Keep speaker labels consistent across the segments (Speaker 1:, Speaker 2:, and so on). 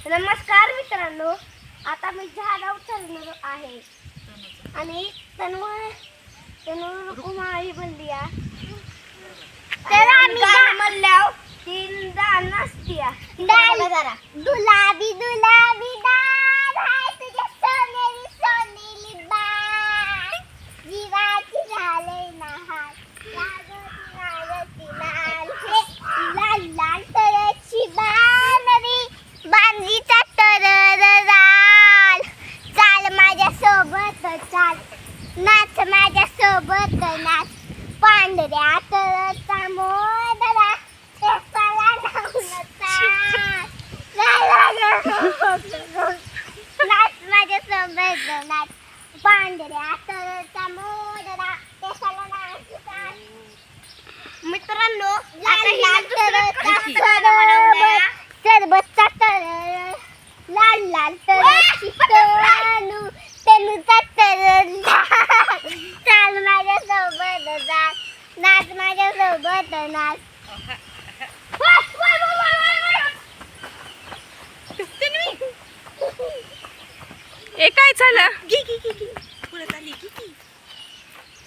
Speaker 1: नमस्कार मित्रांनो, आता मी झाडावर चढणार आहे आणि तनु कुमारी बनली आहे. तर आम्ही म्हणल्यावर तीन दान असतीया. गुलाबी गुलाबी दान हाय तुझ्या सोनेरी सोनेरी बाण, जीवाची झाले ना हात लागती लाल हे लाल लाल तरची बाणरी बांधीचा तरर राल. चाल माझ्या सोबत चाल, नाच माझ्या सोबत नाच, पांढऱ्या तरचा मोदरा केसाला लावून चाल. नाच माझ्या सोबत नाच, पांढऱ्या तरचा मोदरा केसाला लावून चाल. मित्रांनो, आता लाल तरचा सरबतचा तरर, लाल लाल तरची तनू तनूचा तरर. चाल माझ्या सोबत नाच, नाच माझ्या सोबत नाच.
Speaker 2: ए काय झालं? पळत आली की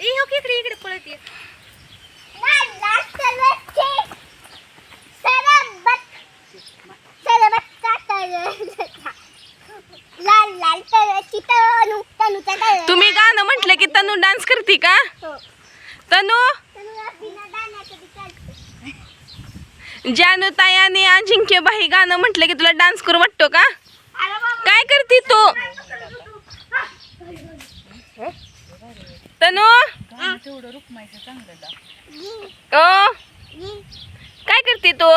Speaker 2: ए हो की इकडे पळत ये.
Speaker 1: लाल लाल तरची सरबत, सरबतचा तरर, लाल लाल तरची तनू तनूचा तरर.
Speaker 2: तुम्ही गाणं म्हटलं की तनू डान्स करते का?
Speaker 1: हो.
Speaker 2: तनू,
Speaker 1: तनूला बिना गाण्याचं बी चालतं.
Speaker 2: जानू ताई आणि अजिंक्य बाई गाणं म्हटलं की तुला डान्स करू वाटतो का?
Speaker 1: अरे बाबा,
Speaker 2: काय करते तू? तनू ओ काय करते तू?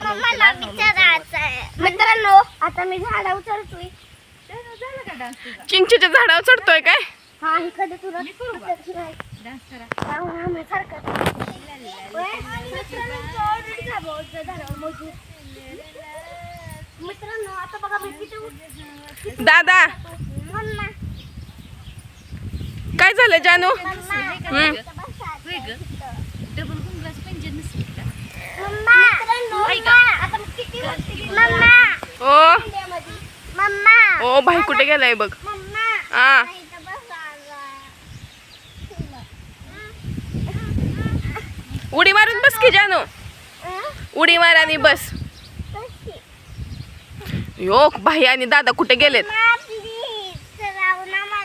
Speaker 1: मला विचारायचं आहे. मित्रांनो, आता मी झाडावर चढतोय.
Speaker 2: चिंचेच्या झाडावर चढतोय काय?
Speaker 1: हा, इकडे तुला मित्रांनो, आता बघा मी किती
Speaker 2: दादा
Speaker 1: मम्मा
Speaker 2: काय झालं जानू? ओ ओ भाई कुठे गेलाय बघ. हा उडी मारून बस की जानू, उडी मार आणि बस. यो भाई आणि दादा कुठे गेलेत?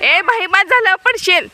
Speaker 2: ए भाई बाद झालं पडशील.